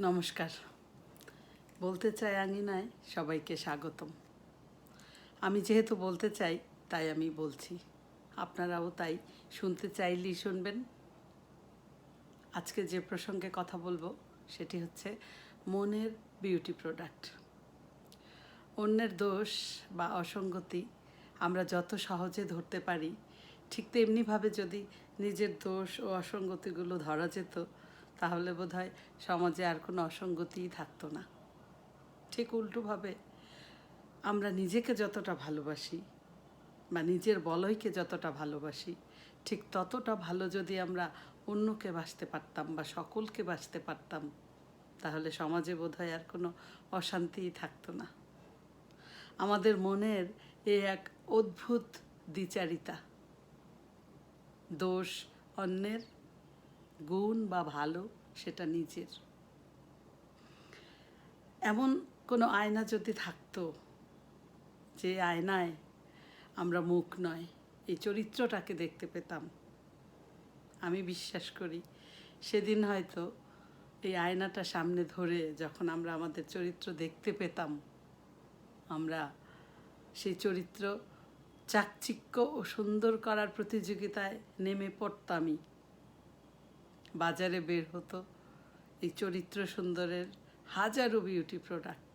নমস্কার। বলতে চাই আঙিনায় সবাইকে স্বাগতম। আমি যেহেতু বলতে চাই তাই আমি বলছি, আপনারাও তাই শুনতে চাইলেই শুনবেন। আজকে যে প্রসঙ্গে কথা বলবো সেটি হচ্ছে মনের বিউটি প্রোডাক্ট। অন্যের দোষ বা অসঙ্গতি আমরা যত সহজে ধরতে পারি, ঠিক তেমনিভাবে যদি নিজের দোষ ও অসঙ্গতিগুলো ধরা যেত, তাহলে বোধহয় সমাজে আর কোনো অসঙ্গতিই থাকতো না। ঠিক উল্টোভাবে আমরা নিজেকে যতটা ভালোবাসি বা নিজের বলয়কে যতটা ভালোবাসি, ঠিক ততটা ভালো যদি আমরা অন্যকে বাসতে পারতাম বা সকলকে বাসতে পারতাম, তাহলে সমাজে বোধহয় আর কোনো অশান্তিই থাকতো না। আমাদের মনের এ এক অদ্ভুত দ্বিচারিতা, দোষ অন্যের, গুণ বা ভালো সেটা নিজের। এমন কোনো আয়না যদি থাকতো, যে আয়নায় আমরা মুখ নয় এই চরিত্রটাকে দেখতে পেতাম, আমি বিশ্বাস করি সেদিন হয়তো এই আয়নাটা সামনে ধরে যখন আমরা আমাদের চরিত্র দেখতে পেতাম, আমরা সেই চরিত্র চাকচিক্য ও সুন্দর করার প্রতিযোগিতায় নেমে পড়তামই। বাজারে বের হতো এই চরিত্র সুন্দরের হাজারো বিউটি প্রোডাক্ট,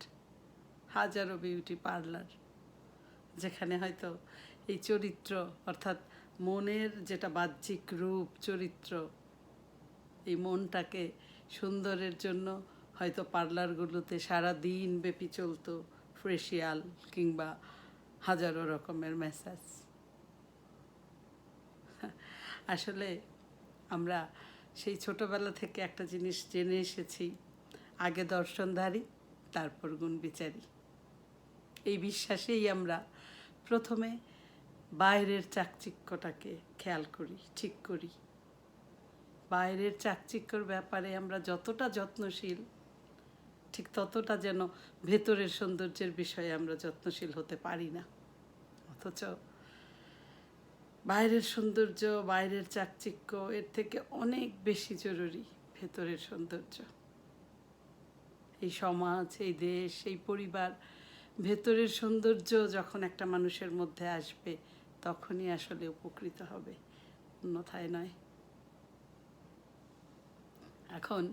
হাজারো বিউটি পার্লার, যেখানে হয়তো এই চরিত্র অর্থাৎ মনের যেটা বাহ্যিক রূপ চরিত্র, এই মনটাকে সুন্দরের জন্য হয়তো পার্লারগুলোতে সারা দিন ব্যাপী চলতো ফেসিয়াল কিংবা হাজারো রকমের ম্যাসাজ। আসলে আমরা সেই ছোটোবেলা থেকে একটা জিনিস জেনে এসেছি, আগে দর্শনধারী তারপর গুণ বিচারী। এই বিশ্বাসেই আমরা প্রথমে বাইরের চাকচিক্যটাকে খেয়াল করি, ঠিক করি। বাইরের চাকচিক্যর ব্যাপারে আমরা যতটা যত্নশীল, ঠিক ততটা যেন ভেতরের সৌন্দর্যের বিষয়ে আমরা যত্নশীল হতে পারি না। অথচ বাইরের সৌন্দর্য, বাইরের চাকচিক্য এর থেকে অনেক বেশি জরুরি ভেতরের সৌন্দর্য। এই সমাজ, এই দেশ, এই পরিবার, ভেতরের সৌন্দর্য যখন একটা মানুষের মধ্যে আসবে, তখনই আসলে উপকৃত হবে, অন্যথায় নয়। এখন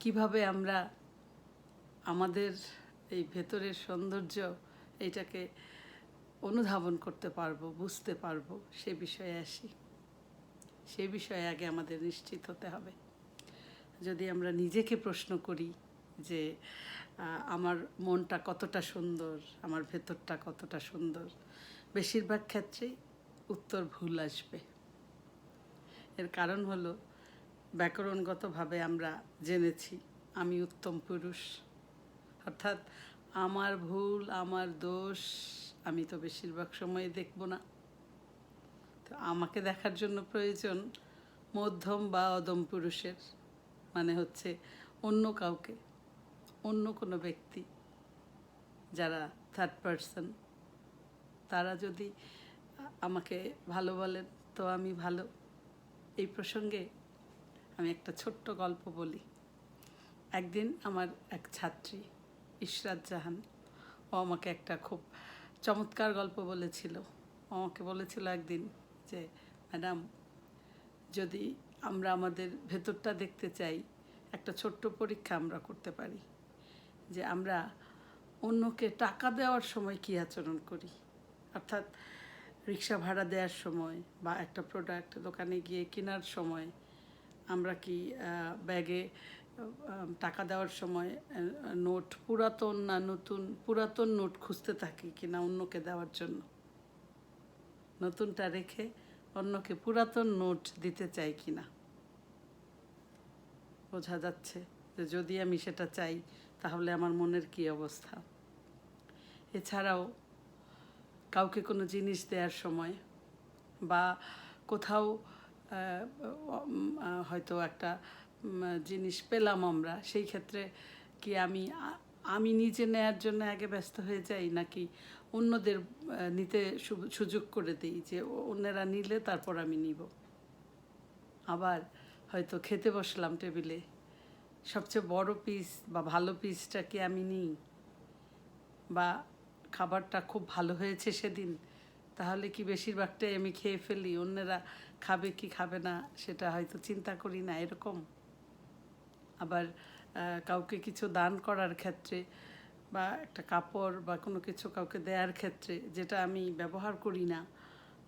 কিভাবে আমরা আমাদের এই ভেতরের সৌন্দর্য এইটাকে অনুধাবন করতে পারবো, বুঝতে পারবো, সে বিষয়ে আসি। সে বিষয়ে আগে আমাদের নিশ্চিত হতে হবে। যদি আমরা নিজেকে প্রশ্ন করি যে আমার মনটা কতটা সুন্দর, আমার ভেতরটা কতটা সুন্দর, বেশিরভাগ ক্ষেত্রেই উত্তর ভুল আসবে। এর কারণ হলো, ব্যাকরণগতভাবে আমরা জেনেছি আমি উত্তম পুরুষ, অর্থাৎ আমার ভুল, আমার দোষ আমি তো বেশিরভাগ সময় দেখব না। তো আমাকে দেখার জন্য প্রয়োজন মধ্যম বা অদম পুরুষের, মানে হচ্ছে অন্য কাউকে, অন্য কোনো ব্যক্তি, যারা থার্ড পারসন, তারা যদি আমাকে ভালো বলেন তো আমি ভালো। এই প্রসঙ্গে আমি একটা ছোট্ট গল্প বলি। একদিন আমার এক ছাত্রী ইশরাত জাহান, ও আমাকে একটা খুব চমৎকার গল্প বলেছিল। আমাকে বলেছিল একদিন যে, ম্যাডাম, যদি আমরা আমাদের ভেতরটা দেখতে চাই, একটা ছোট্ট পরীক্ষা আমরা করতে পারি, যে আমরা অন্যকে টাকা দেওয়ার সময় কী আচরণ করি। অর্থাৎ রিক্সা ভাড়া দেওয়ার সময় বা একটা প্রোডাক্ট দোকানে গিয়ে কেনার সময় আমরা কি ব্যাগে টাকা দেওয়ার সময় নোট পুরাতন না নতুন, পুরাতন নোট খুঁজতে থাকি কিনা অন্যকে দেওয়ার জন্য, নতুনটা রেখে অন্যকে পুরাতন নোট দিতে চাই কিনা। বোঝা যাচ্ছে যে যদি আমি সেটা চাই তাহলে আমার মনের কী অবস্থা। এছাড়াও কাউকে কোনো জিনিস দেওয়ার সময় বা কোথাও হয়তো একটা জিনিস পেলাম আমরা, সেই ক্ষেত্রে কি আমি নিজে নেয়ার জন্য আগে ব্যস্ত হয়ে যাই, নাকি অন্যদের নিতে সুযোগ করে দিই যে অন্যেরা নিলে তারপর আমি নিব। আবার হয়তো খেতে বসলাম টেবিলে, সবচেয়ে বড় পিস বা ভালো পিসটা কি আমি নিই, বা খাবারটা খুব ভালো হয়েছে সেদিন, তাহলে কি বেশিরভাগটাই আমি খেয়ে ফেলি, অন্যেরা খাবে কি খাবে না সেটা হয়তো চিন্তা করি না, এরকম। আবার কাউকে কিছু দান করার ক্ষেত্রে বা একটা কাপড় বা কোনো কিছু কাউকে দেওয়ার ক্ষেত্রে যেটা আমি ব্যবহার করি না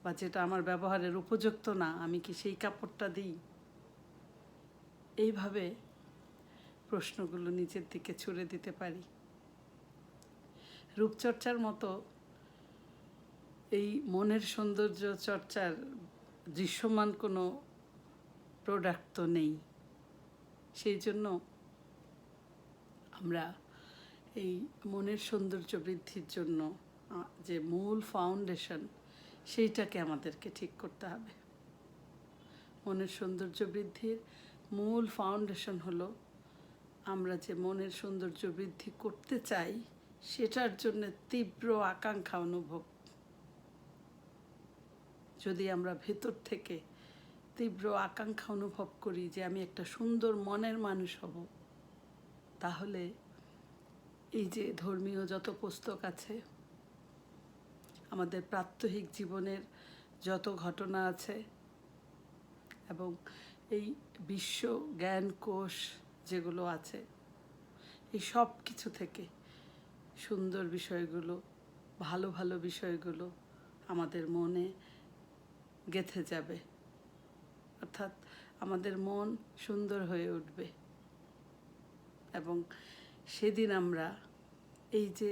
বা যেটা আমার ব্যবহারের উপযুক্ত না, আমি কি সেই কাপড়টা দিই? এইভাবে প্রশ্নগুলো নিজের দিকে ছুড়ে দিতে পারি। রূপচর্চার মতো এই মনের সৌন্দর্য চর্চার দৃশ্যমান কোনো প্রোডাক্ট তো নেই। সেই জন্য আমরা এই মনের সৌন্দর্য বৃদ্ধির জন্য যে মূল ফাউন্ডেশন, সেইটাকে আমাদেরকে ঠিক করতে হবে। মনের সৌন্দর্য বৃদ্ধির মূল ফাউন্ডেশন হলো আমরা যে মনের সৌন্দর্য বৃদ্ধি করতে চাই সেটার জন্য তীব্র আকাঙ্ক্ষা অনুভব। যদি আমরা ভেতর থেকে তীব্র আকাঙ্ক্ষা অনুভব করি যে আমি একটা সুন্দর মনের মানুষ হব, তাহলে এই যে ধর্মীয় যত পুস্তক আছে, আমাদের প্রাত্যহিক জীবনের যত ঘটনা আছে, এবং এই বিশ্ব জ্ঞান কোষ যেগুলো আছে, এই সব কিছু থেকে সুন্দর বিষয়গুলো, ভালো ভালো বিষয়গুলো আমাদের মনে গেঁথে যাবে, অর্থাৎ আমাদের মন সুন্দর হয়ে উঠবে। এবং সেদিন আমরা এই যে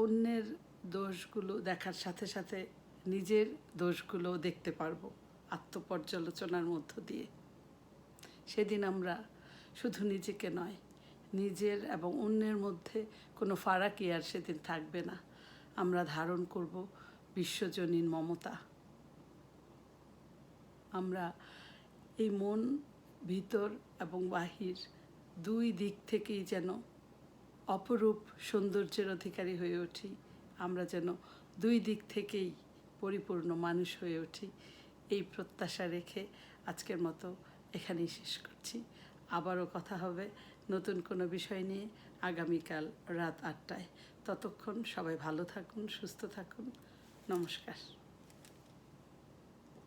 অন্যের দোষগুলো দেখার সাথে সাথে নিজের দোষগুলো দেখতে পারবো আত্মপর্যালোচনার মধ্য দিয়ে। সেদিন আমরা শুধু নিজেকে নয়, নিজের এবং অন্যের মধ্যে কোনো ফারাকই আর সেদিন থাকবে না। আমরা ধারণ করব বিশ্বজনীন মমতা। আমরা এই মন, ভিতর এবং বাহির দুই দিক থেকেই যেন অপরূপ সৌন্দর্যের অধিকারী হয়ে উঠি। আমরা যেন দুই দিক থেকেই পরিপূর্ণ মানুষ হয়ে উঠি, এই প্রত্যাশা রেখে আজকের মতো এখানেই শেষ করছি। আবারও কথা হবে নতুন কোনো বিষয় নিয়ে আগামীকাল রাত ৮টায়। ততক্ষণ সবাই ভালো থাকুন, সুস্থ থাকুন। নমস্কার।